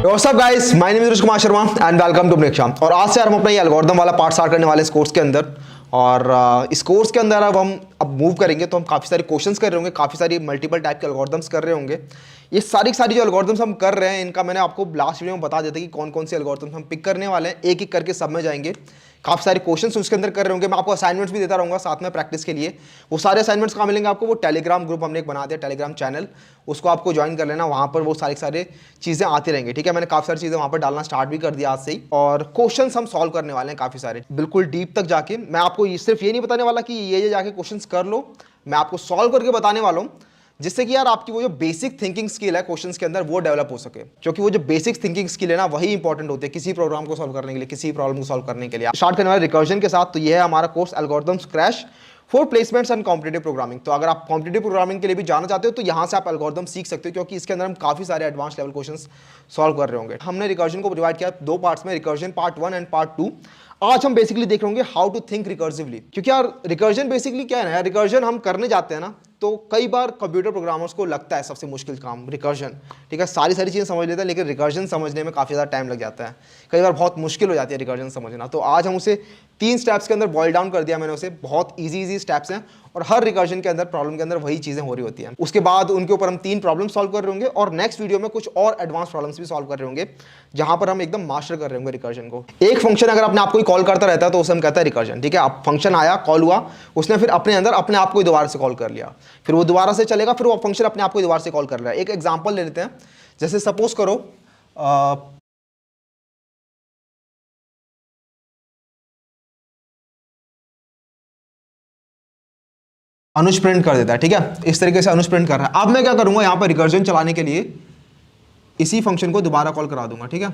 What's up guys, my name is Ruch Kumar Sharma and welcome to अपने exam. और आज से यार हम अपना ये एल्गोरिथम वाला पार्ट स्टार्ट करने वाले इस कोर्स के अंदर। और इस कोर्स के अंदर अब हम मूव करेंगे तो हम काफ़ी सारे क्वेश्चंस कर रहे होंगे, काफ़ी सारी मल्टीपल टाइप के एल्गोरिथम्स कर रहे होंगे। ये सारी जो एल्गोरिथम्स हम कर रहे हैं इनका मैंने आपको लास्ट वीडियो में बता दिया था कि कौन कौन से एल्गोरिथम्स हम पिक करने वाले हैं, एक एक करके सब में जाएंगे। काफ़ी सारे क्वेश्चंस उसके अंदर कर रहे होंगे, मैं आपको असाइनमेंट्स भी देता रहूँगा साथ में प्रैक्टिस के लिए। वो सारे असाइनमेंट्स कहाँ मिलेंगे आपको? वो टेलीग्राम ग्रुप हमने एक बना दिया, टेलीग्राम चैनल, उसको आपको ज्वाइन कर लेना। वहाँ पर वो सारे चीज़ें आती रहेंगी, ठीक है। मैंने काफ़ी सारी चीज़ें वहाँ पर डालना स्टार्ट भी कर दिया आज से ही। और क्वेश्चंस हम सॉल्व करने वाले हैं काफ़ी सारे, बिल्कुल डीप तक जाके। मैं आपको सिर्फ ये नहीं बताने वाला कि ये जाके क्वेश्चंस कर लो, मैं आपको सॉल्व करके बताने वाला हूँ, जिससे कि यार आपकी वो जो बेसिक थिंकिंग स्किल है क्वेश्चंस के अंदर वो डेवलप हो सके। क्योंकि वो जो बेसिक थिंकिंग स्किल है ना वही इंपॉर्टेंट होती है किसी प्रोग्राम को सॉल्व करने के लिए, किसी प्रॉब्लम को सॉल्व करने के लिए। स्टार्ट करने वाले रिकर्जन के साथ। तो ये है हमारा course algorithms crash for placements and competitive programming. तो अगर आप कॉम्पिटिटिव प्रोग्रामिंग के लिए भी जाना चाहते हो तो यहाँ से आप एल्गोरिथम सीख सकते हो, क्योंकि इसके अंदर हम काफी सारे एडवांस लेवल क्वेश्चंस सॉल्व कर रहे होंगे। हमने रिकर्जन को डिवाइड किया दो पार्ट्स में, रिकर्जन पार्ट 1 एंड पार्ट 2। आज हम बेसिकली देख रहे होंगे हाउ टू थिंक रिकर्सिवली। क्योंकि यार रिकर्जन बेसिकली क्या है ना, रिकर्जन हम करने जाते हैं ना तो कई बार कंप्यूटर प्रोग्रामर्स को लगता है सबसे मुश्किल काम रिकर्जन, ठीक है। सारी चीज़ें समझ लेते हैं लेकिन रिकर्जन समझने में काफ़ी ज़्यादा टाइम लग जाता है, कई बार बहुत मुश्किल हो जाती है रिकर्जन समझना। तो आज हम उसे 3 स्टेप्स के अंदर बॉयल डाउन कर दिया मैंने उसे, बहुत ईजी स्टेप्स हैं और हर रिकर्जन के अंदर प्रॉब्लम के अंदर वही चीज़ें हो रही होती हैं। उसके बाद उनके ऊपर हम 3 प्रॉब्लम सॉल्व कर रहे होंगे और नेक्स्ट वीडियो में कुछ और एडवांस प्रॉब्लम्स भी सॉल्व कर रहे होंगे, जहां पर हम एकदम मास्टर कर रहे होंगे रिकर्जन को। एक फंक्शन अगर अपने आप को कॉल करता रहता है तो उसे हम कहता है रिकर्जन, ठीक है। अब फंक्शन आया, कॉल हुआ, उसने फिर अपने अंदर अपने आप को दोबारा से कॉल कर लिया, फिर वो दोबारा से चलेगा, फिर वो फंक्शन अपने आप को दोबारा से कॉल कर रहा है। एक एग्जांपल ले लेते हैं, जैसे सपोज करो अनुज प्रिंट कर देता है, ठीक है। इस तरीके से अनुज प्रिंट कर रहा है। अब मैं क्या करूंगा, यहां पर रिकर्जन चलाने के लिए इसी फंक्शन को दोबारा कॉल करा दूंगा, ठीक है।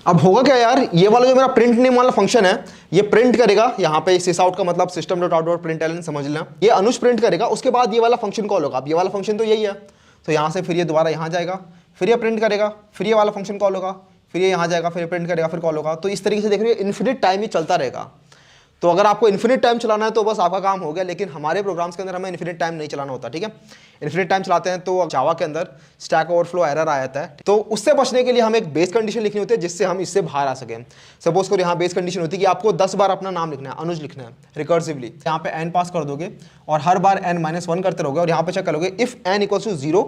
अब होगा क्या यार, ये वाला जो मेरा प्रिंट नेम वाला फंक्शन है ये प्रिंट करेगा, यहाँ पे सिस आउट का मतलब system dot out dot println समझ लेना, ये अनुज प्रिंट करेगा। उसके बाद ये वाला फंक्शन कॉल होगा। अब ये वाला फंक्शन तो यही है, तो यहाँ से फिर ये दोबारा यहाँ जाएगा, फिर ये प्रिंट करेगा, फिर ये वाला फंक्शन कॉल होगा, फिर ये यहाँ जाएगा, फिर प्रिंट करेगा, फिर कॉल होगा। तो इस तरीके से देख रहे हो इन्फिनिट टाइम ही चलता रहेगा। तो अगर आपको इन्फिनिट टाइम चलाना है तो बस आपका काम हो गया, लेकिन हमारे प्रोग्राम्स के अंदर हमें इन्फिनिट टाइम नहीं चलाना होता, ठीक है। इन्फिनिट टाइम चलाते हैं तो जावा के अंदर स्टैक ओवरफ्लो एरर आ जाता है। तो उससे बचने के लिए हमें एक बेस कंडीशन लिखनी होती है जिससे हम इससे बाहर आ सकें। सपोज करो यहाँ बेस कंडीशन होती है कि आपको 10 बार अपना नाम लिखना है, अनुज लिखना है रिकर्सिवली। यहाँ पे n पास कर दोगे और हर बार n-1 करते रहोगे और यहाँ पे चेक करोगे इफ n = 0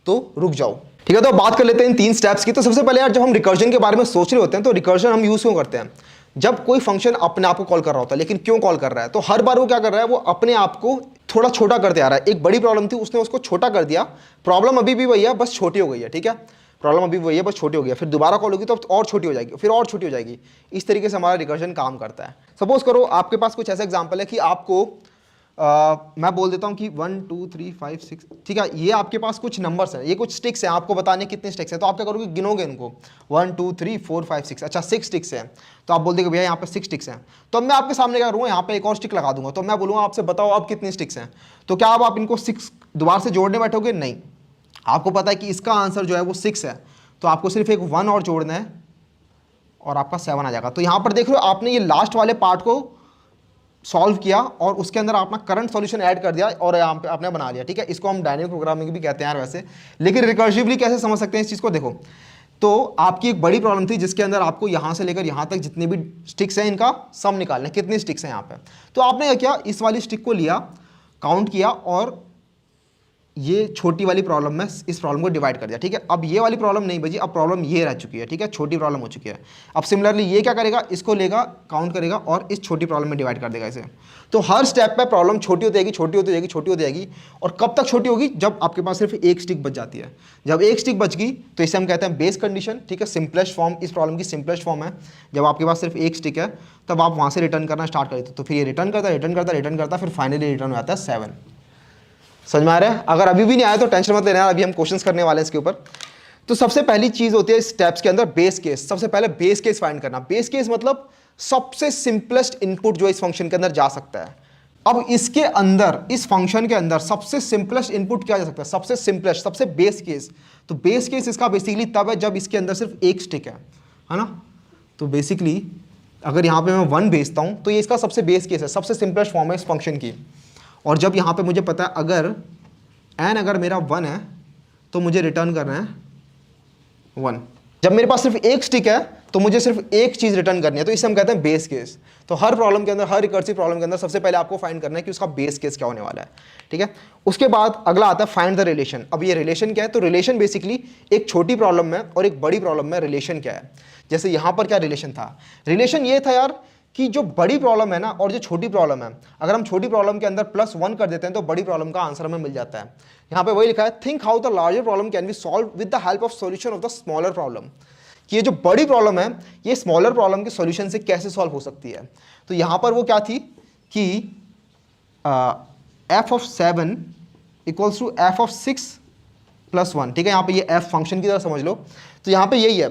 तो रुक जाओ, ठीक है। तो बात कर लेते हैं इन 3 स्टेप्स की। तो सबसे पहले यार जब हम रिकर्जन के बारे में सोच रहे होते हैं तो रिकर्जन हम यूज क्यों करते हैं? जब कोई फंक्शन अपने आप को कॉल कर रहा होता है, लेकिन क्यों कॉल कर रहा है? तो हर बार वो क्या कर रहा है, वो अपने आप को थोड़ा छोटा करते आ रहा है। एक बड़ी प्रॉब्लम थी, उसने उसको छोटा कर दिया, प्रॉब्लम अभी भी वही है बस छोटी हो गई है, ठीक है। प्रॉब्लम अभी वही है बस छोटी हो गई है, फिर दोबारा कॉल होगी तो और छोटी हो जाएगी, फिर और छोटी हो जाएगी। इस तरीके से हमारा रिकर्जन काम करता है। सपोज करो आपके पास कुछ ऐसा एग्जाम्पल है कि आपको मैं बोल देता हूं कि 1 2 3 5 6, ठीक है। ये आपके पास कुछ नंबर्स हैं, ये कुछ स्टिक्स हैं, आपको बताने कितने स्टिक्स हैं। तो आप क्या करोगे, गिनोगे इनको 1 2 3 4 5 6, अच्छा 6 स्टिक्स हैं। तो आप बोल देंगे भैया यहाँ पे 6 स्टिक्स हैं। तो अब मैं आपके सामने क्या करूँगा, यहाँ पे एक और स्टिक लगा दूंगा। तो मैं बोलूँगा आपसे बताओ आप कितनी स्टिक्स हैं। तो क्या आप इनको 6 दोबारा से जोड़ने बैठोगे? नहीं, आपको पता है कि इसका आंसर जो है वो 6 है, तो आपको सिर्फ एक 1 और जोड़ना है और आपका 7 आ जाएगा। तो यहाँ पर देख रहे हो आपने ये लास्ट वाले पार्ट को सॉल्व किया और उसके अंदर अपना करंट सॉल्यूशन ऐड कर दिया और यहाँ पे आपने बना लिया, ठीक है। इसको हम डायनेमिक प्रोग्रामिंग भी कहते हैं यार वैसे, लेकिन रिकर्सिवली कैसे समझ सकते हैं इस चीज़ को? देखो, तो आपकी एक बड़ी प्रॉब्लम थी जिसके अंदर आपको यहाँ से लेकर यहाँ तक जितनी भी स्टिक्स हैं इनका सम निकालना है, कितनी स्टिक्स हैं यहाँ पे। तो आपने क्या किया, इस वाली स्टिक को लिया, काउंट किया और ये छोटी वाली प्रॉब्लम में इस प्रॉब्लम को डिवाइड कर दिया, ठीक है। अब ये वाली प्रॉब्लम नहीं बची, अब प्रॉब्लम ये रह चुकी है, ठीक है, छोटी प्रॉब्लम हो चुकी है। अब सिमिलरली ये क्या करेगा, इसको लेगा, काउंट करेगा और इस छोटी प्रॉब्लम में डिवाइड कर देगा इसे। तो हर स्टेप पे प्रॉब्लम छोटी होती जाएगी, छोटी होती जाएगी, छोटी होती जाएगी। और कब तक छोटी होगी? जब आपके पास सिर्फ एक स्टिक बच जाती है। जब एक स्टिक बच गई तो इसे हम कहते हैं बेस कंडीशन, ठीक है। सिंपलेस्ट फॉर्म इस प्रॉब्लम की सिंपलेस्ट फॉर्म है, जब आपके पास सिर्फ एक स्टिक है तब आप वहाँ से रिटर्न करना स्टार्ट कर देते हो। तो फिर ये रिटर्न करता, फिर फाइनली रिटर्न हो जाता है 7। समझ में आ रहा है? अगर अभी भी नहीं आया तो टेंशन मत लेना, अभी हम क्वेश्चंस करने वाले हैं इसके ऊपर। तो सबसे पहली चीज होती है स्टेप्स के अंदर बेस केस। सबसे पहले बेस केस फाइंड करना। बेस केस मतलब सबसे सिंपलेस्ट इनपुट जो इस फंक्शन के अंदर जा सकता है। अब इसके अंदर, इस फंक्शन के अंदर सबसे सिंपलेस्ट इनपुट क्या जा सकता है? सबसे सिंपलेस्ट, सबसे बेस केस। तो बेस केस इसका बेसिकली तब है जब इसके अंदर सिर्फ एक स्टिक है ना। तो बेसिकली अगर यहाँ पे मैं 1 भेजता हूँ तो ये इसका सबसे बेस केस है, सबसे सिंपलेस्ट फॉर्म है इस फंक्शन की। और जब यहाँ पे मुझे पता है अगर n अगर मेरा 1 है तो मुझे रिटर्न करना है 1। जब मेरे पास सिर्फ एक स्टिक है तो मुझे सिर्फ एक चीज रिटर्न करनी है, तो इसे हम कहते हैं बेस केस। तो हर प्रॉब्लम के अंदर, हर रिकर्सिव प्रॉब्लम के अंदर सबसे पहले आपको फाइंड करना है कि उसका बेस केस क्या होने वाला है, ठीक है। उसके बाद अगला आता है फाइंड द रिलेशन। अब ये रिलेशन क्या है? तो रिलेशन बेसिकली एक छोटी प्रॉब्लम में और एक बड़ी प्रॉब्लम में रिलेशन क्या है। जैसे यहां पर क्या रिलेशन था? रिलेशन ये था यार कि जो बड़ी प्रॉब्लम है ना और जो छोटी प्रॉब्लम है, अगर हम छोटी प्रॉब्लम के अंदर +1 कर देते हैं तो बड़ी प्रॉब्लम का आंसर हमें मिल जाता है। यहां पे वही लिखा है, think how the larger problem can be solve with the help of solution of the smaller problem. कि ये जो बड़ी प्रॉब्लम है ये स्मॉलर प्रॉब्लम के सॉल्यूशन से कैसे सॉल्व हो सकती है। तो यहां पर वो क्या थी कि f(7) = f(6)+1, ठीक है। यहां पे ये f फंक्शन की तरह समझ लो। तो यहां पे यही है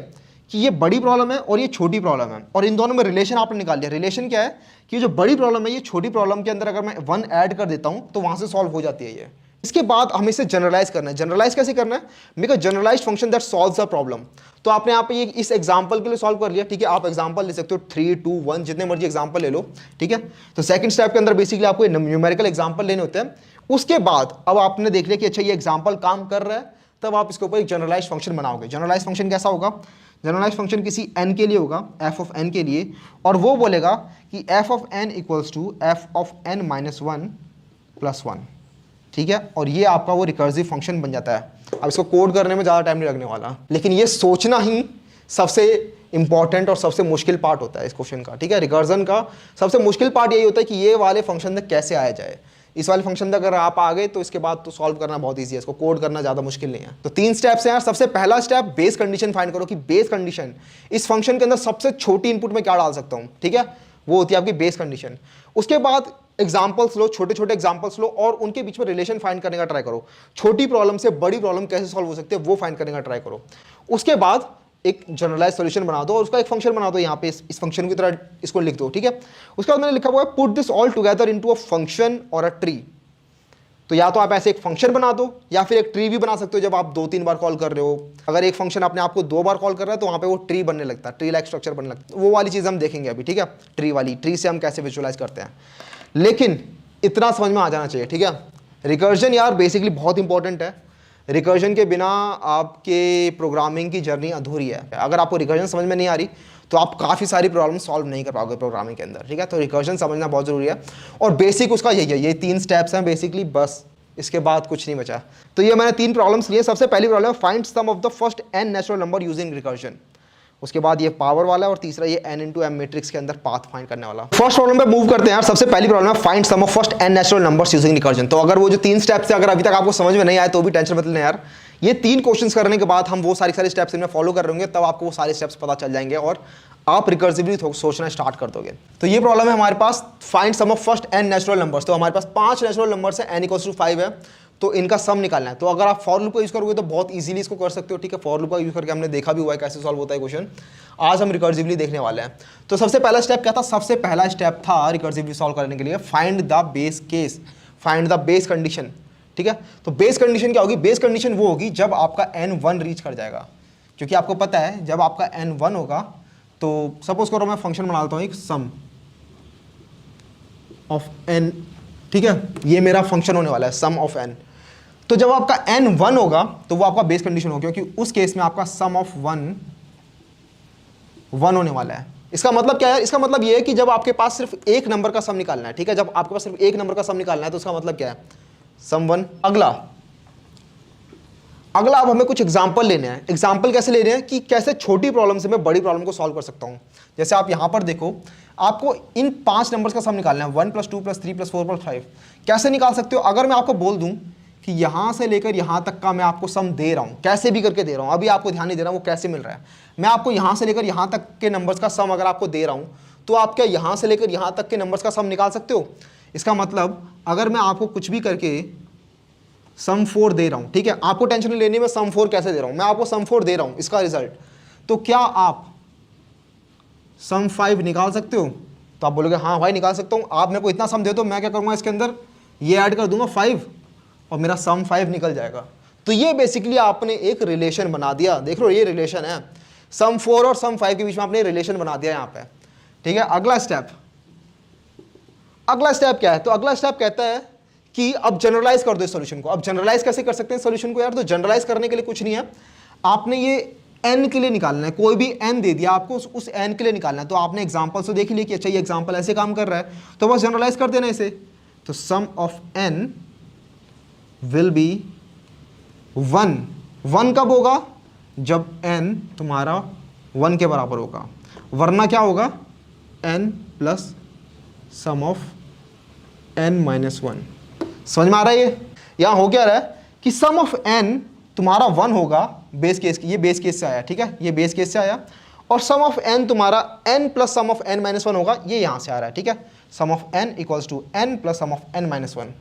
कि ये बड़ी प्रॉब्लम है और ये छोटी प्रॉब्लम है, और इन दोनों में रिलेशन आपने निकाल लिया। रिलेशन क्या है कि जो बड़ी प्रॉब्लम है ये छोटी प्रॉब्लम के अंदर अगर मैं 1 ऐड कर देता हूं तो वहां से सॉल्व हो जाती है ये। इसके बाद हमें इसे जनरलाइज करना है। जनरलाइज कैसे करना है? Make a generalized function that solves a problem. तो आपने यहाँ पे ये इस एग्जांपल के लिए सॉल्व कर लिया, ठीक है। आप एग्जांपल ले सकते हो 3, 2, 1 जितने मर्जी एग्जांपल ले लो, ठीक है। तो सेकंड स्टेप के अंदर बेसिकली आपको न्यूमेरिकल एग्जांपल लेने होते हैं। उसके बाद अब आपने देख लिया कि अच्छा ये एग्जांपल काम कर रहा है, तब आप इसके ऊपर एक जनरलाइज्ड फंक्शन बनाओगे। जनरलाइज्ड फंक्शन कैसा होगा? जनरलाइज्ड फंक्शन किसी n के लिए होगा, f(n) के लिए, और वो बोलेगा कि f(n) = f(n-1)+1, ठीक है। और ये आपका वो रिकर्सिव फंक्शन बन जाता है। अब इसको कोड करने में ज़्यादा टाइम नहीं लगने वाला, लेकिन ये सोचना ही सबसे इंपॉर्टेंट और सबसे मुश्किल पार्ट होता है इस क्वेश्चन का, ठीक है। रिकर्जन का सबसे मुश्किल पार्ट यही होता है कि ये वाले फंक्शन तक कैसे आया जाए। इस वाले फंक्शन तक अगर आप आ गए तो इसके बाद तो सॉल्व करना बहुत ईजी है, इसको कोड करना ज़्यादा मुश्किल नहीं है। तो 3 स्टेप्स हैं यार। सबसे पहला स्टेप बेस कंडीशन फाइंड करो कि बेस कंडीशन इस फंक्शन के अंदर सबसे छोटी इनपुट में क्या डाल सकता हूँ, ठीक है। वो होती है आपकी बेस कंडीशन। उसके बाद एग्जाम्पल्स लो, छोटे छोटे एग्जाम्पल्स लो और उनके बीच में रिलेशन फाइंड करने का ट्राई करो। छोटी प्रॉब्लम से बड़ी प्रॉब्लम कैसे सॉल्व हो सकती है वो फाइंड करने का ट्राई करो। उसके बाद एक जनरलाइज सॉल्यूशन बना दो और उसका एक फंक्शन बना दो। यहाँ पे इस फंक्शन की तरह इसको लिख दो, ठीक है। उसके बाद मैंने लिखा हुआ है put this all together into a function और अ ट्री। तो या तो आप ऐसे एक फंक्शन बना दो या फिर एक ट्री भी बना सकते हो। जब आप 2-3 बार कॉल कर रहे हो, अगर एक फंक्शन अपने आप को 2 बार कॉल कर रहा है तो वहां पे वो ट्री बनने लगता है, ट्री लाइक स्ट्रक्चर बनने लगता है। वो वाली चीज़ हम देखेंगे अभी, ठीक है। ट्री वाली, ट्री से हम कैसे विजुअलाइज करते हैं, लेकिन इतना समझ में आ जाना चाहिए, ठीक है। रिकर्जन यार बेसिकली बहुत इंपॉर्टेंट है। रिकर्जन के बिना आपके प्रोग्रामिंग की जर्नी अधूरी है। अगर आपको रिकर्जन समझ में नहीं आ रही तो आप काफ़ी सारी प्रॉब्लम सॉल्व नहीं कर पाओगे प्रोग्रामिंग के अंदर, ठीक है। तो रिकर्जन समझना बहुत ज़रूरी है और बेसिक उसका यही है, ये 3 स्टेप्स हैं बेसिकली, बस इसके बाद कुछ नहीं बचा। तो ये मैंने 3 प्रॉब्लम्स लिए। सबसे पहली प्रॉब्लम है find sum of the first n natural number using recursion. उसके बाद ये पावर वाला और तीसरा ये n × m मैट्रिक्स के अंदर पाथ फाइंड करने वाला। फर्स्ट प्रॉब्लम पे मूव करते हैं यार। सबसे पहली प्रॉब्लम है find sum of first n natural numbers using recursion. तो अगर वो जो 3 स्टेप्स है अगर अभी तक आपको समझ में नहीं आए तो भी टेंशन मत लेना यार। ये 3 क्वेश्चंस करने के बाद हम वो सारे स्टेप्स इनमें फॉलो कर रहे होंगे, तब आपको वो सारे स्टेप्स पता चल जाएंगे और आप रिकर्सिवली सोचना स्टार्ट कर दोगे। तो ये प्रॉब्लम है हमारे पास, find sum of first n natural numbers. तो हमारे पास 5 नेचुरल नंबर्स है, n = 5 है, तो इनका सम निकालना है। तो अगर आप फॉर लूप का यूज करोगे तो बहुत इजीली इसको कर सकते हो, ठीक है। फॉर लूप का यूज करके हमने देखा भी हुआ है कैसे सॉल्व होता है क्वेश्चन। आज हम रिकर्सिवली देखने वाले हैं। तो सबसे पहला स्टेप क्या था? सबसे पहला स्टेप था रिकर्सिवली सॉल्व करने के लिए find the base case, find the base condition, ठीक है। तो बेस कंडीशन क्या होगी? बेस कंडीशन वो होगी जब आपका n 1 रीच कर जाएगा, क्योंकि आपको पता है जब आपका n 1 होगा तो सपोज करो मैं फंक्शन बना लेता हूँ एक सम ऑफ n, ठीक है। ये मेरा फंक्शन होने वाला है सम ऑफ n। तो जब आपका n 1 होगा तो वो आपका बेस कंडीशन होगा, क्योंकि उस केस में आपका सम ऑफ 1 होने वाला है। इसका मतलब क्या है? इसका मतलब ये है कि जब आपके पास सिर्फ एक नंबर का सम निकालना है, ठीक है। जब आपके पास सिर्फ एक नंबर का सम निकालना है तो उसका मतलब क्या है? सम 1। अगला अब हमें कुछ एग्जाम्पल लेने हैं। एग्जाम्पल कैसे लेने हैं कि कैसे छोटी प्रॉब्लम से मैं बड़ी प्रॉब्लम को सॉल्व कर सकता हूं। जैसे आप यहां पर देखो, आपको इन 5 नंबर्स का सम निकालना है, 1 + 2 + 3 + 4 + 5। कैसे निकाल सकते हो? अगर मैं आपको बोल दूं कि यहां से लेकर यहां तक का मैं आपको सम दे रहा हूं, कैसे भी करके दे रहा हूं, अभी आपको ध्यान नहीं दे रहा हूं वो कैसे मिल रहा है। मैं आपको यहां से लेकर यहां तक के नंबर्स का सम अगर आपको दे रहा हूं तो आप क्या यहां से लेकर यहां तक के नंबर्स का सम निकाल सकते हो? इसका मतलब अगर मैं आपको कुछ भी करके सम 4 दे रहा हूं, ठीक है, आपको टेंशन नहीं लेनी मैं सम 4 कैसे दे रहा हूं, मैं आपको सम 4 दे रहा हूं इसका रिजल्ट, तो क्या आप सम 5 निकाल सकते हो? तो आप बोलोगे हाँ भाई निकाल सकता हूं। आप मेरे को इतना सम दे दो, मैं क्या करूंगा इसके अंदर ये ऐड कर दूंगा 5 और मेरा सम 5 निकल जाएगा। तो ये बेसिकली आपने एक रिलेशन बना दिया। देख लो ये रिलेशन है, सम 4 और सम 5 के बीच में आपने रिलेशन बना दिया यहाँ पे, ठीक है। अगला स्टेप क्या है? तो अगला स्टेप कहता है कि अब जनरलाइज कर दो इस सॉल्यूशन को। अब जनरलाइज कैसे कर सकते हैं सॉल्यूशन को यार? तो जनरलाइज करने के लिए कुछ नहीं है, आपने ये n के लिए निकालना है, कोई भी n दे दिया आपको, उस n के लिए निकालना है। तो आपने एग्जांपल से देख लिया कि अच्छा ये एग्जांपल ऐसे काम कर रहा है, तो बस जनरलाइज कर देना इसे। तो सम ऑफ n विल बी 1। 1 कब होगा? जब n तुम्हारा 1 के बराबर होगा, वरना क्या होगा? n plus sum of n minus 1। समझ में आ रहा है? ये यहां हो क्या रहा है कि सम ऑफ n तुम्हारा 1 होगा बेस केस, ये बेस केस से आया, ठीक है, ये बेस केस से आया, और सम ऑफ n तुम्हारा n plus sum of n minus 1 होगा, ये यहां से आ रहा है, ठीक है। Sum of n equals to n plus sum of n minus 1।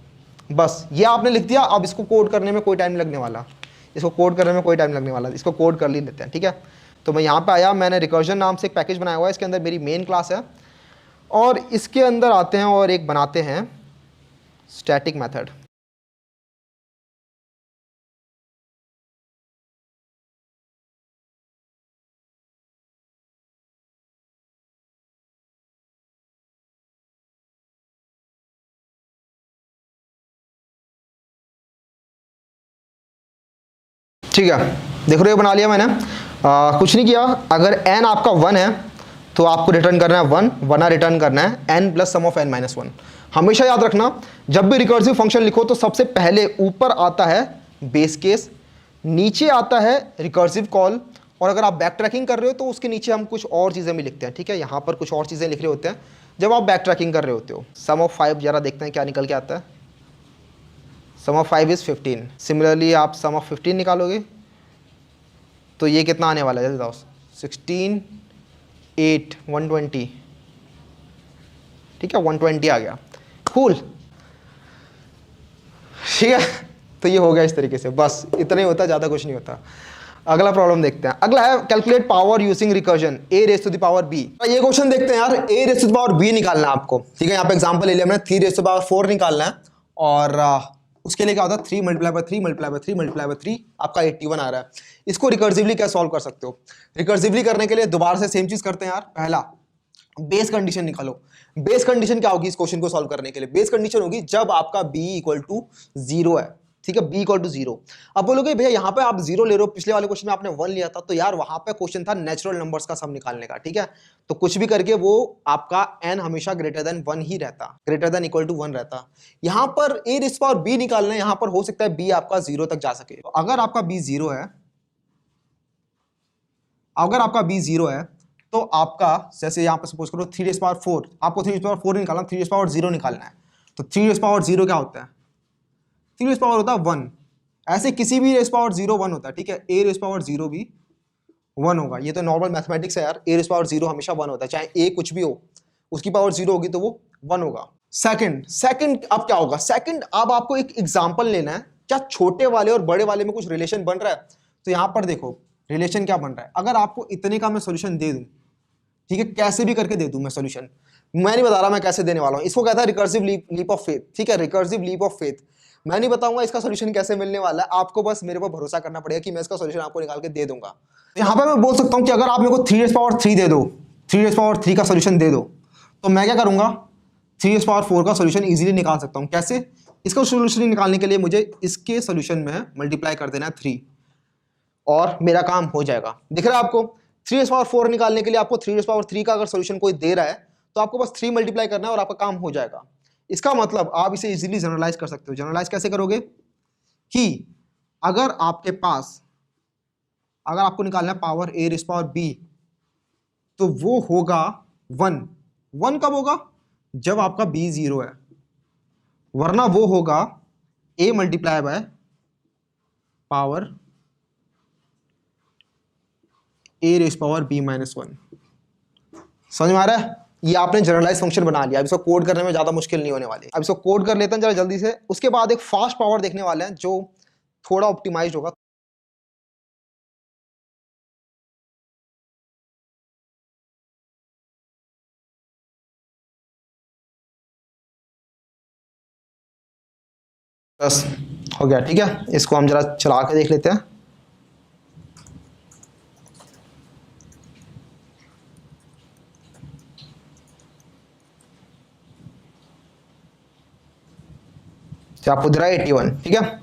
बस ये आपने लिख दिया। अब इसको कोड करने में कोई टाइम लगने वाला, इसको कोड करने में कोई टाइम लगने वाला, इसको कोड कर ही लेते हैं, ठीक है। तो मैं यहाँ पे आया, मैंने रिकर्जन नाम से एक पैकेज बनाया हुआ है, इसके अंदर मेरी मेन क्लास है, और इसके अंदर आते हैं और एक बनाते हैं स्टैटिक मेथड। ठीक है, देख रहे हो बना लिया मैंने। कुछ नहीं किया, अगर n आपका 1 है तो आपको रिटर्न करना है 1, वरना रिटर्न करना है n plus sum of n minus 1। हमेशा याद रखना, जब भी रिकर्सिव फंक्शन लिखो तो सबसे पहले ऊपर आता है बेस केस, नीचे आता है रिकर्सिव कॉल, और अगर आप बैक ट्रैकिंग कर रहे हो तो उसके नीचे हम कुछ और चीज़ें भी लिखते हैं, ठीक है। यहाँ पर कुछ और चीज़ें लिख रहे होते हैं जब आप बैक ट्रैकिंग कर रहे होते हो। सम ऑफ 5 जरा देखते हैं क्या निकल के आता है। Sum of 5 is 15। सिमिलरली आप सम ऑफ 15 निकालोगे तो ये कितना आने वाला है, जल्दी बताओ। 16 8 120, ठीक है, 120 आ गया। कूल, ठीक है। तो ये हो गया इस तरीके से, बस इतना ही होता है, ज़्यादा कुछ नहीं होता। अगला प्रॉब्लम देखते हैं। अगला है calculate power using recursion a raise to the power b। ये क्वेश्चन देखते हैं यार, a raise to the power b निकालना है आपको, ठीक है। यहाँ पे एग्जांपल ले लिया हमने, 3 रेज़ टू द पावर 4 निकालना है, और उसके लिए क्या होता है 3 multiply by 3 multiply by 3 multiply by 3, आपका 81 आ रहा है। इसको रिकर्सिवली क्या सॉल्व कर सकते हो? रिकर्सिवली करने के लिए दोबारा से सेम चीज करते हैं यार। पहला बेस कंडीशन निकालो। बेस कंडीशन क्या होगी इस क्वेश्चन को सॉल्व करने के लिए? बेस कंडीशन होगी जब आपका b इक्वल टू 0 है, ठीक है, b इक्वल टू 0। अब बोलोगे भैया यहाँ पे आप 0 ले रहे हो, पिछले वाले क्वेश्चन में आपने 1 लिया था, तो यार वहां पे क्वेश्चन था नेचुरल नंबर्स का सम निकालने का, ठीक है। तो कुछ भी करके वो आपका n हमेशा ग्रेटर देन 1 ही रहता, ग्रेटर देन इक्वल टू 1 रहता। यहाँ पर a रेज़ पावर b निकालना है, यहाँ पर हो सकता है b आपका 0 तक जा सके। तो अगर आपका b 0 है, अगर आपका b 0 है तो आपका, जैसे यहाँ पे सपोज करो 3 रेज़ पावर 4, आपको 3 रेज़ पावर 4 निकालना, 3 रेज़ पावर 0 निकालना है। तो 3 रेज़ पावर 0 क्या होता है? 3 रेज़ पावर होता है 1। ऐसे किसी भी रेज़ पावर 0 1 होता है, ठीक है। a रेज़ पावर 0 भी 1 होगा, ये तो नॉर्मल मैथमेटिक्स है यार। a रेज़ पावर 0 हमेशा 1 होता है, चाहे a कुछ भी हो, उसकी पावर 0 होगी तो वो 1 होगा। सेकंड अब क्या होगा? सेकंड अब आपको एक एग्जांपल लेना है, क्या छोटे वाले और बड़े वाले में कुछ रिलेशन बन रहा है? तो यहां पर देखो रिलेशन क्या बन रहा है। अगर आपको इतने का मैं सॉल्यूशन दे दूं, ठीक है, कैसे भी करके दे दूं मैं सॉल्यूशन, मैं नहीं बता रहा मैं कैसे देने वाला हूं, इसको कहता है रिकर्सिव लीप ऑफ फेथ, ठीक है, रिकर्सिव लीप ऑफ फेथ। मैं नहीं बताऊंगा इसका सॉल्यूशन कैसे मिलने वाला है, आपको बस मेरे पर भरोसा करना पड़ेगा कि मैं इसका सॉल्यूशन आपको निकाल के दे दूंगा। यहां पर मैं बोल सकता हूं कि अगर आप मेरे को 3 रेज़ पावर 3 दे दो, 3 रेज़ पावर 3 का सॉल्यूशन दे दो, तो मैं क्या करूंगा, 3 रेज़ पावर 4 का सॉल्यूशन इजीली निकाल सकता हूं। कैसे? इसका सॉल्यूशन निकालने के लिए मुझे इसके सॉल्यूशन में मल्टीप्लाई कर देना है 3, और मेरा काम हो जाएगा। दिख रहा है आपको? 3 रेज़ पावर 4 निकालने के लिए आपको 3 रेज़ पावर 3 का अगर सॉल्यूशन कोई दे रहा है तो आपको बस 3 मल्टीप्लाई करना है और आपका काम हो जाएगा। इसका मतलब आप इसे इजीली जनरलाइज कर सकते हो। जनरलाइज कैसे करोगे कि अगर आपके पास, अगर आपको निकालना है power a rays power b, तो वो होगा 1। 1 कब होगा? जब आपका b 0 है, वरना वो होगा a multiply by power a rays power b minus 1। समझ में आ रहा है? ये आपने जनरलाइज फंक्शन बना लिया। अब इसको कोड करने में ज्यादा मुश्किल नहीं होने वाली। अब इसको कोड कर लेते हैं जरा जल्दी से, उसके बाद एक फास्ट पावर देखने वाले हैं जो थोड़ा ऑप्टिमाइज्ड होगा। बस हो गया, ठीक है। इसको हम जरा चला के देख लेते हैं। तो आपको दे रहा है 81, ठीक है।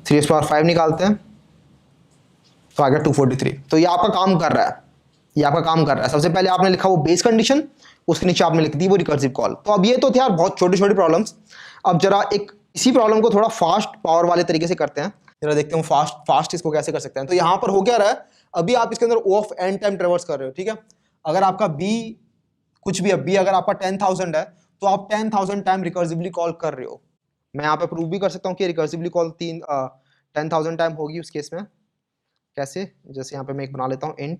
3^5 निकालते हैं तो आ गया 243। तो ये आपका काम कर रहा है, ये आपका काम कर रहा है। सबसे पहले आपने लिखा वो बेस कंडीशन, उसके नीचे आपने लिख दी वो रिकर्सिव कॉल। तो अब ये तो थे यार बहुत छोटी छोटी प्रॉब्लम्स। अब जरा एक इसी प्रॉब्लम को थोड़ा फास्ट पावर वाले तरीके से करते हैं, जरा देखते हैं फास्ट इसको कैसे कर सकते हैं। तो यहां पर हो क्या रहा है, अभी आप इसके अंदर O ऑफ n टाइम ट्रेवर्स कर रहे हो, ठीक है। अगर आपका b कुछ भी है, b अगर आपका 10,000 है तो आप 10,000 टाइम रिकर्सिवली कॉल कर रहे हो। मैं यहाँ पे प्रूव भी कर सकता हूँ कि रिकर्सिवली कॉल 10,000 टाइम होगी उस केस में। कैसे, जैसे यहाँ पे मैं एक बना लेता हूँ इंट,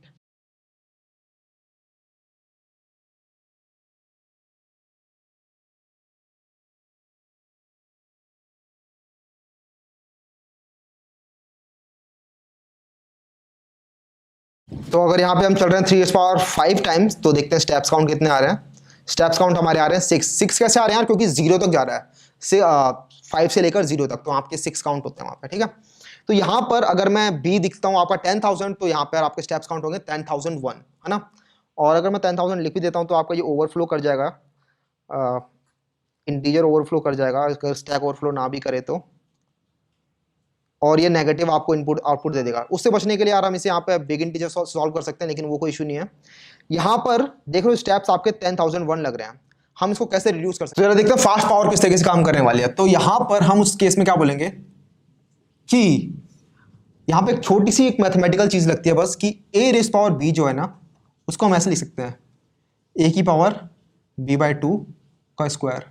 तो अगर यहाँ पे हम चल रहे हैं 3^5 टाइम्स, तो देखते हैं स्टेप्स काउंट कितने आ रहे हैं। स्टेप्स काउंट हमारे आ रहे हैं 6 कैसे आ रहे हैं यार, क्योंकि 0 तक जा रहा है, 5 से लेकर 0 तक, तो आपके 6 काउंट होते हैं वहां पे, ठीक है। तो यहाँ पर अगर मैं b दिखता हूँ आपका 10,000, तो यहाँ पर आपके स्टेप्स काउंट होंगे 10,001, है ना। और अगर मैं 10,000 लिख भी देता हूँ तो आपका ये ओवरफ्लो कर जाएगा, इंटीजर ओवरफ्लो कर जाएगा अगर स्टैक ओवरफ्लो ना भी करे तो, और ये नेगेटिव आपको इनपुट आउटपुट दे देगा। उससे बचने के लिए यार हम इसे यहाँ पे बिग इंटीजर सॉल्व कर सकते हैं, लेकिन वो कोई इशू नहीं है। यहाँ पर देख लो स्टेप्स आपके 10,001 लग रहे हैं, हम इसको कैसे रिड्यूस कर सकते हैं। तो देखते हैं फास्ट पावर किस तरीके से काम करने वाली है। तो यहाँ पर हम उस केस में क्या बोलेंगे कि यहाँ पे एक छोटी सी एक मैथमेटिकल चीज लगती है बस, कि a⁻b जो है ना, उसको हम ऐसे लिख सकते हैं a⁻b/2 का स्क्वायर,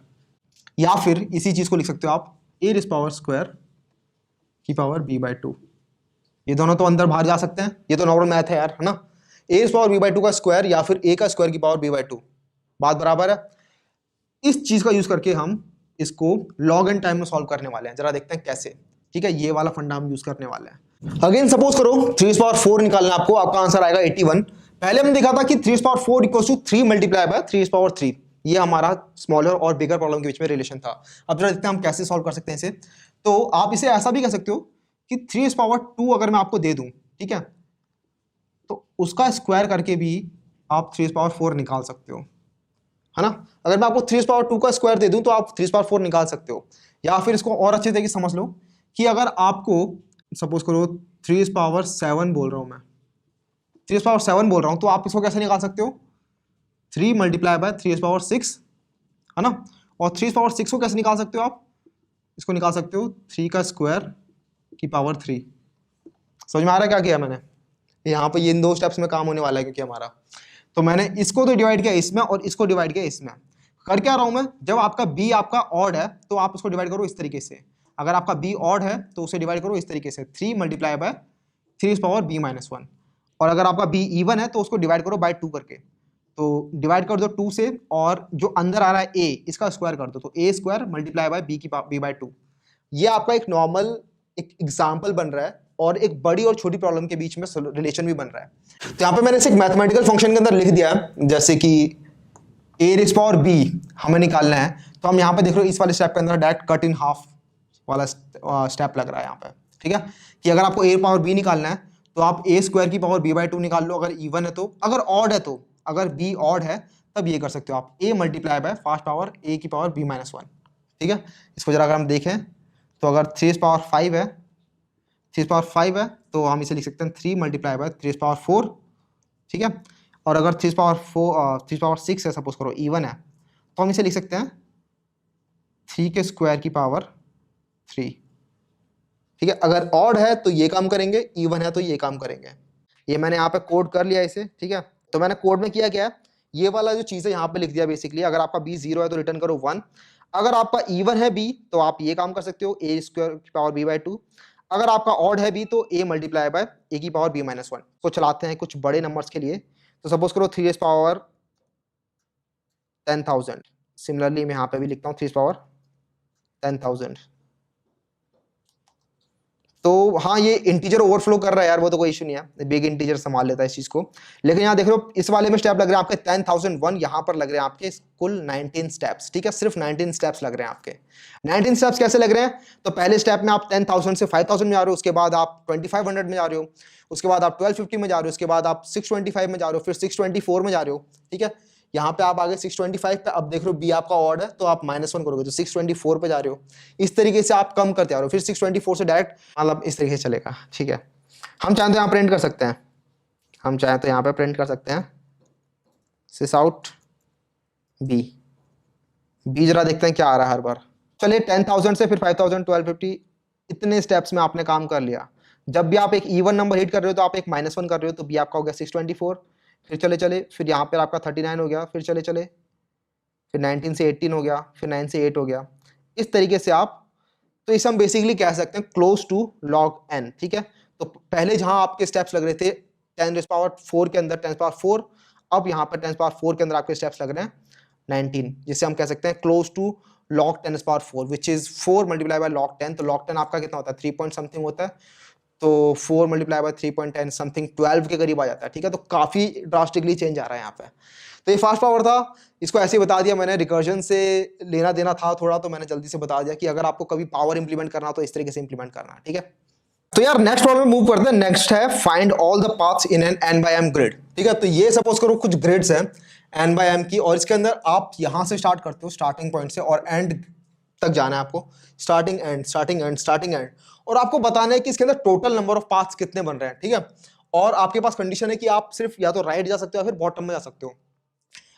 या फिर इसी चीज को लिख सकते हो आप a⁻²b/2। ये दोनों तो अंदर बाहर जा सकते हैं, ये तो नॉर्मल मैथ है यार, है ना। a⁻b/2 का स्क्वायर या फिर a का स्क्वायर की पावर b/2, बात बराबर है। इस चीज का यूज करके हम इसको लॉग एंड टाइम में सॉल्व करने वाले हैं, जरा देखते हैं कैसे, ठीक है। ये वाला फंडा हम यूज करने वाले हैं। अगेन सपोज करो 3^4 निकालना आपको, आपका आंसर आएगा 81। पहले हमने देखा था कि 3^4 = 3 मल्टीप्लाई बाय 3^3, ये हमारा स्मॉलर और बिगर प्रॉब्लम के बीच में रिलेशन था। अब जरा देखते हैं हम कैसे सॉल्व कर सकते हैं इसे। तो आप इसे ऐसा भी कह सकते हो कि 3^2 अगर मैं आपको दे दूं, ठीक है, तो उसका स्क्वायर करके भी आप 3^4 निकाल सकते हो, है ना। अगर मैं आपको 3^2 का स्क्वायर दे दूं तो आप 3^4 निकाल सकते हो। या फिर इसको और अच्छे तरीके से समझ लो कि अगर आपको सपोज करो 3^7 बोल रहा हूं मैं, 3^7 बोल रहा हूं, तो आप इसको कैसे निकाल सकते हो, 3 मल्टीप्लाई बाय 3^6, है ना। और 3^6 को कैसे निकाल सकते हो आप, इसको निकाल सकते हो 3 का स्क्वायर की पावर 3। समझ में आ रहा है क्या किया मैंने यहाँ पे, ये इन दो स्टेप्स में काम होने वाला है क्योंकि हमारा, तो मैंने इसको तो डिवाइड किया इसमें और इसको डिवाइड किया इसमें। कर क्या रहा हूं मैं, जब आपका b आपका ऑड है तो आप उसको डिवाइड करो इस तरीके से, अगर आपका b ऑड है तो उसे डिवाइड करो इस तरीके से 3 मल्टीप्लाई बाय 3^b-1, और अगर आपका b इवन है तो उसको डिवाइड करो बाय 2 करके। तो डिवाइड कर दो 2 से, और जो अंदर आ रहा है a, इसका स्क्वायर कर दो, तो a² मल्टीप्लाई बाय b/2। ये आपका एक नॉर्मल एक एग्जाम्पल बन रहा है और एक बड़ी और छोटी प्रॉब्लम के बीच में रिलेशन भी बन रहा है। तो यहाँ पे मैंने इसे एक मैथमेटिकल फंक्शन के अंदर लिख दिया है, जैसे कि a⁻b हमें निकालना है, तो हम यहाँ पे देख रहे हो इस वाले स्टेप के अंदर डायरेक्ट कट इन हाफ वाला स्टेप लग रहा है यहाँ पे, ठीक है। कि अगर आपको a⁻b निकालना है तो आप a² की पावर b/2 निकाल लो, अगर इवन है तो, अगर ऑड है तो, अगर b ऑड है तब ये कर सकते हो आप a multiply by fast power a की पावर b-1, ठीक है। इसको जरा अगर हम देखें तो अगर 3^5 है, 3^5 है तो हम इसे लिख सकते हैं 3 मल्टीप्लाई बाय 3^4, ठीक है। और अगर 3^6 है, सपोज करो इवन है, तो हम इसे लिख सकते हैं 3 के स्क्वायर की पावर 3, ठीक है। अगर ऑड है तो ये काम करेंगे, इवन है तो ये काम करेंगे। ये मैंने यहाँ पे कोड कर लिया इसे, ठीक है। तो मैंने कोड में किया क्या है, ये वाला जो चीज़ है यहाँ पे लिख दिया बेसिकली। अगर आपका b 0 है तो रिटर्न करो 1, अगर आपका इवन है b तो आप ये काम कर सकते हो a² की पावर b/2, अगर आपका ऑड है b तो a मल्टीप्लाई बाय a की पावर b-1 को चलाते हैं कुछ बड़े नंबर्स के लिए। तो सपोज करो 3^10,000, सिमिलरली मैं यहाँ पे भी लिखता हूँ 3^10,000। तो हाँ, ये इंटीजर ओवरफ्लो कर रहा है यार, वो तो कोई इशू नहीं है, बिग इंटीजर संभाल लेता है इस चीज को। लेकिन यहाँ देख रहे हो इस वाले में स्टेप लग रहे हैं आपके 10,001, यहाँ पर लग रहे हैं आपके कुल 19 स्टेप्स, ठीक है। सिर्फ 19 स्टेप्स लग रहे हैं आपके। 19 स्टेप्स कैसे लग रहे हैं, तो पहले स्टेप में आप 10,000 से 5,000 में जा रहे हो, उसके बाद आप 2500 में जा रहे हो, उसके बाद आप 1250 में जा रहे हो, उसके बाद आप 625 में जा रहे हो, फिर 624 में जा रहे हो, ठीक है। यहाँ पे आप आगे 625 पे, अब देख रहे हो बी आपका ऑड है तो आप -1 करोगे तो 624 पे जा रहे हो। इस तरीके से आप कम करते आ रहे हो, फिर 624 से डायरेक्ट मतलब इस तरीके से चलेगा। ठीक है, हम चाहें तो यहाँ प्रिंट कर सकते हैं, हम चाहें तो यहाँ पे प्रिंट कर सकते हैं सिस आउट बी। बी जरा देखते हैं क्या आ रहा है हर बार। चलिए 10,000 से फिर 5,000, 1250, इतने स्टेप्स में आपने काम कर लिया। जब भी आप एक इवन नंबर हिट कर रहे हो तो आप एक -1 कर रहे हो, तो बी आपका हो गया 624। फिर चले चले, फिर यहाँ पर आपका 39 हो गया, फिर चले चले, फिर 19 से 18 हो गया, फिर 9 से 8 हो गया। इस तरीके से आप, तो इसे हम बेसिकली कह सकते हैं क्लोज टू लॉग n। ठीक है, तो पहले जहां आपके स्टेप्स लग रहे थे 10⁴ के अंदर 10⁴, अब यहाँ पर 10⁴ के अंदर आपके स्टेप्स लग रहे हैं 19, जिसे हम कह सकते हैं close to log 10⁴, which is 4 multiply by log 10। तो log 10 आपका कितना होता है, 3 पॉइंट समथिंग होता है, तो 4 मल्टीप्लाई बाय 3.10 समथिंग 12 के करीब आ जाता है। ठीक है, तो काफी ड्रास्टिकली चेंज आ रहा है यहाँ पे। तो ये फास्ट पावर था, इसको ऐसे ही बता दिया मैंने, रिकर्जन से लेना देना था थोड़ा, तो मैंने जल्दी से बता दिया कि अगर आपको कभी पावर इंप्लीमेंट करना तो इस तरीके से इंप्लीमेंट करना। ठीक है, तो यार नेक्स्ट प्रॉब्लम मूव करते हैं। नेक्स्ट है find all the paths in an n/m grid. ठीक है, तो ये सपोज करो कुछ ग्रिड्स हैं n/m की, और इसके अंदर आप यहां से स्टार्ट करते हो स्टार्टिंग पॉइंट से, और एंड तक जाना है आपको, starting and starting and starting and, और आपको बताना है कि इसके अंदर टोटल नंबर ऑफ पाथ्स कितने बन रहे हैं। ठीक है, और आपके पास कंडीशन है कि आप सिर्फ या तो राइट जा सकते हो या फिर बॉटम में जा सकते हो।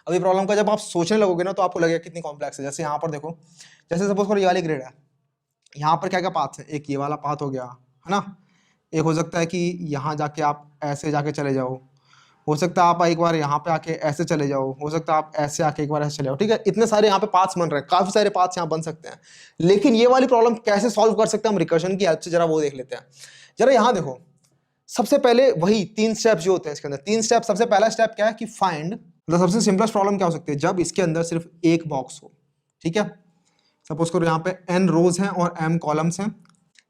अभी प्रॉब्लम का जब आप सोचने लगोगे ना तो आपको लगेगा कितनी कॉम्प्लेक्स है। जैसे यहाँ पर देखो, जैसे सपोज करो ये वाली ग्रिड है, यहाँ पर क्या क्या पाथ है, एक ये वाला पाथ हो गया है ना, एक हो सकता है कि यहाँ जाके आप ऐसे जाके चले जाओ, हो सकता है आप एक बार यहाँ पे आके ऐसे चले जाओ, हो सकता है आप ऐसे आके एक बार ऐसे चले जाओ। ठीक है, इतने सारे यहाँ पे पाथ्स बन रहे हैं, काफी सारे पाथ्स यहाँ बन सकते हैं। लेकिन ये वाली प्रॉब्लम कैसे सॉल्व कर सकते हैं हम रिकर्जन की हेल्प से, जरा वो देख लेते हैं। जरा यहाँ देखो, सबसे पहले वही 3 स्टेप्स जो होते हैं इसके अंदर, 3 स्टेप। सबसे पहला स्टेप क्या है कि फाइंड, मतलब सबसे सिंपलेस्ट प्रॉब्लम क्या हो सकती है, जब इसके अंदर सिर्फ एक बॉक्स हो। ठीक है, सपोज करो यहाँ पे n रोज हैं और m कॉलम्स हैं,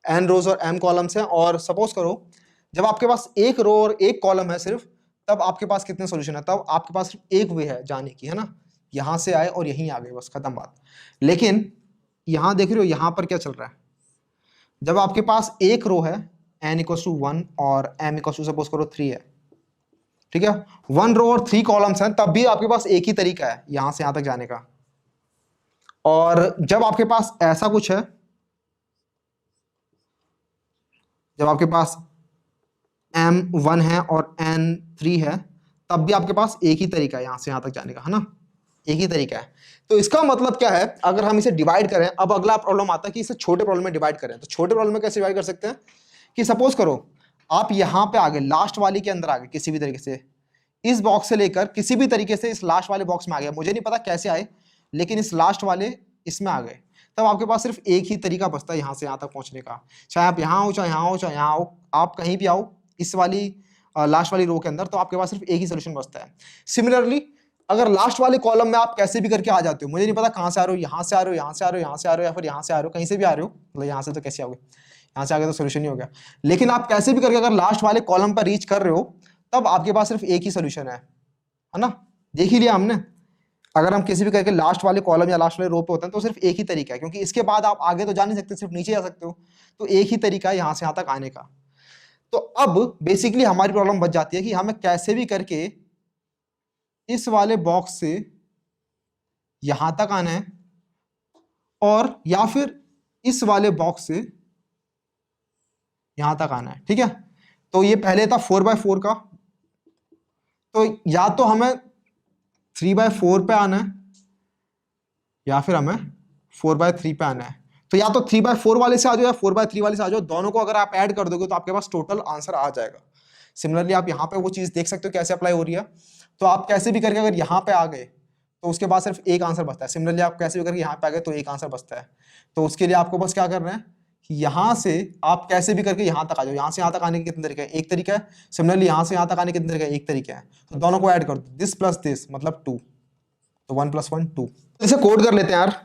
n रोज और m कॉलम्स हैं, और सपोज करो जब आपके पास एक रो और एक कॉलम है सिर्फ, तब आपके पास कितने सॉल्यूशन है, तब आपके पास सिर्फ एक वे है जाने की, है ना, यहां से आए और यहीं आ गए, बस खत्म बात। लेकिन यहां देख रहे हो यहाँ पर क्या चल रहा है, जब आपके पास एक रो है n = 1 और m = सपोज करो 3 है। ठीक है, 1 रो और 3 कॉलम्स हैं, तब भी आपके पास एक ही तरीका है यहां से यहां तक जाने का। और जब आपके पास ऐसा कुछ है, जब आपके पास m1 है और n3 है, तब भी आपके पास एक ही तरीका है यहां से यहां तक जाने का, है ना, एक ही तरीका है। तो इसका मतलब क्या है, अगर हम इसे डिवाइड करें, अब अगला प्रॉब्लम आता है कि इसे छोटे प्रॉब्लम में डिवाइड करें। तो छोटे प्रॉब्लम में कैसे डिवाइड कर सकते हैं कि सपोज करो आप यहां पे आ गए, लास्ट वाली के अंदर आ गए, किसी भी तरीके से इस बॉक्स से लेकर किसी भी तरीके से इस लास्ट वाले बॉक्स में आ गया, मुझे नहीं पता कैसे आए, लेकिन इस लास्ट वाले इसमें आ गए, तब आपके पास सिर्फ एक ही तरीका बचता है यहां से यहां तक पहुंचने का। चाहे आप यहाँ हो, चाहे यहाँ हो, चाहे यहाँ हो, आप कहीं भी आओ इस वाली लास्ट वाली रो के अंदर, तो आपके पास सिर्फ एक ही सोल्यूशन बचता है। सिमिलरली अगर लास्ट वाले कॉलम में आप कैसे भी करके आ जाते हो, मुझे नहीं पता कहाँ से आ रहे हो, यहाँ से आ रहे हो, यहाँ से आ रहे हो, यहाँ से आ रहे हो, या फिर यहाँ से आ रहे हो, कहीं से भी आ रहे हो, मतलब यहाँ से तो कैसे आओगे, यहाँ से आ गए तो सोल्यूशन ही हो गया। लेकिन आप कैसे भी करके अगर लास्ट वाले कॉलम पर रीच कर रहे हो, तब आपके पास सिर्फ एक ही सोल्यूशन है ना, देख ही लिया हमने। अगर हम किसी भी करके लास्ट वाले कॉलम या लास्ट वाले रो पे होते हैं तो सिर्फ एक ही तरीका है, क्योंकि इसके बाद आप आगे तो जा नहीं सकते, सिर्फ नीचे जा सकते हो, तो एक ही तरीका है यहाँ से यहाँ तक आने का। तो अब बेसिकली हमारी प्रॉब्लम बच जाती है कि हमें कैसे भी करके इस वाले बॉक्स से यहां तक आना है, और या फिर इस वाले बॉक्स से यहां तक आना है। ठीक है, तो ये पहले था 4/4 का, तो या तो हमें 3/4 पे आना है या फिर हमें 4/3 पे आना है। तो या तो 3/4 वाले से आ जाओ या 4/3 वाले से आ जाओ, दोनों को अगर आप ऐड कर दोगे तो आपके पास टोटल आंसर आ जाएगा। सिमिलरली आप यहाँ पे वो चीज देख सकते हो कैसे अप्लाई हो रही है। तो आप कैसे भी करके अगर यहाँ पे आ गए तो उसके बाद सिर्फ एक आंसर बचता है। सिमिलरली आप कैसे भी करके यहाँ पे आ गए तो एक आंसर बचता है। तो उसके लिए आपको बस क्या करना है, यहाँ से आप कैसे भी करके यहाँ तक आ जाओ। यहाँ से यहाँ तक आने के कितने तरीके हैं, एक तरीका है। सिमिलरली यहाँ से यहाँ तक आने के कितने तरीके हैं, एक तरीका है। तो दोनों को ऐड कर दो, दिस प्लस दिस मतलब 2, तो 1 + 1 2। इसे कोड कर लेते हैं यार।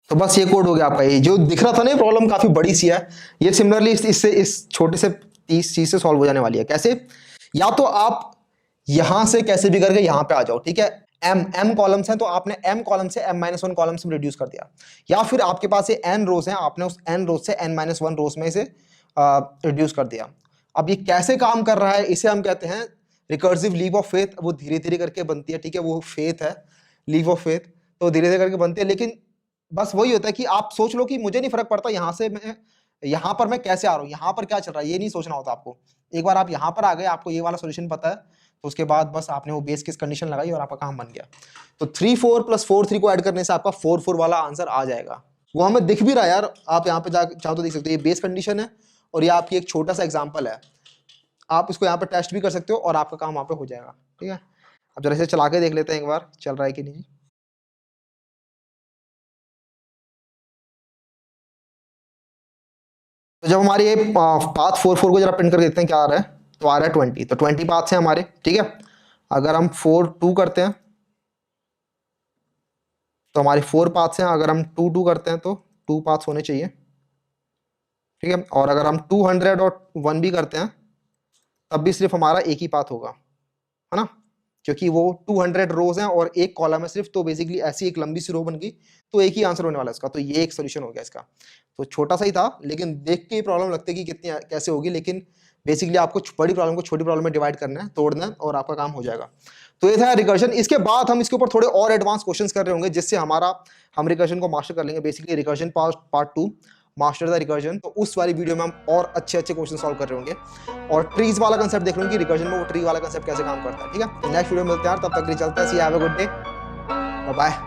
तो बस ये कोड हो गया आपका। ये जो दिख रहा था ना, प्रॉब्लम काफी बड़ी सी है। ये सिमिलरली इससे इस छोटे से 30 चीज से सॉल्व हो जाने वाली है। कैसे, या तो आप यहां से कैसे भी करके यहां पे आ जाओ, ठीक है। m कॉलम्स हैं तो आपने m कॉलम से m-1 कॉलम्स में रिड्यूस कर दिया, या फिर आपके पास ये n रोज हैं, आपने उस n रोज से n-1 रोज में से रिड्यूस कर दिया। अब ये कैसे काम कर रहा है, इसे हम कहते हैं रिकर्सिव लीप ऑफ फेथ। वो धीरे धीरे करके बनती है, ठीक है, वो फेथ है, लीप ऑफ फेथ, तो धीरे धीरे करके बनती है। लेकिन बस वही होता है कि आप सोच लो कि मुझे नहीं फर्क पड़ता यहाँ से मैं यहाँ पर मैं कैसे आ रहा हूँ, यहाँ पर क्या चल रहा है, ये नहीं सोचना होता आपको। एक बार आप यहाँ पर आ गए, आपको ये वाला सोल्यूशन पता है, तो उसके बाद बस आपने वो बेस केस कंडीशन लगाई और आपका काम बन गया। तो 3 4 + 4 3 को ऐड करने से आपका 4 4 वाला आंसर आ जाएगा। वो हमें दिख भी रहा है यार, आप यहाँ पे जा चाहो तो देख सकते हो, ये बेस कंडीशन है और ये आपकी एक छोटा सा एग्जाम्पल है। आप इसको यहाँ पे टेस्ट भी कर सकते हो और आपका काम वहाँ पे हो जाएगा, ठीक है। अब जरा इसे चला के देख लेते हैं एक बार, चल रहा है कि नहीं। तो जब हमारे ये पाथ 4 4 को जरा प्रिंट करके देखते हैं क्या आ रहा है, तो आ रहा है 20। तो 20 पाथ्स हैं हमारे, ठीक है। अगर हम 4 2 करते हैं तो हमारे 4 पाथ्स हैं, अगर हम 2 2 करते हैं तो 2 पाथ्स होने चाहिए, ठीक है। और अगर हम 200 और 1 भी करते हैं तब भी सिर्फ हमारा एक ही पाथ होगा, है ना, क्योंकि वो 200 रोज हैं और एक कॉलम है सिर्फ, तो बेसिकली ऐसी एक लंबी सी रो बन गई, तो एक ही आंसर होने वाला है इसका। तो ये एक सोल्यूशन हो गया इसका। तो छोटा सा ही था, लेकिन देख के प्रॉब्लम लगती है कि कितनी कैसे होगी, लेकिन बेसिकली आपको बड़ी प्रॉब्लम को छोटी प्रॉब्लम में डिवाइड करना है, तोड़ना है, और आपका काम हो जाएगा। तो ये था रिकर्जन। इसके बाद हम इसके ऊपर थोड़े और एडवांस क्वेश्चंस कर रहे होंगे, जिससे हम रिकर्जन को मास्टर कर लेंगे। Basically recursion part 2, master the recursion. तो उस वाली वीडियो में हम और अच्छे अच्छे क्वेश्चन सॉल्व कर रहे होंगे और ट्रीज वाला कंसेप्ट देख लेंगे कि रिकर्जन में वो ट्री वाला कंसेप्ट कैसे काम करता है, ठीक है। तो नेक्स्ट वीडियो में मिलते हैं, तब तक के लिए चलता है। See have a good day, bye bye.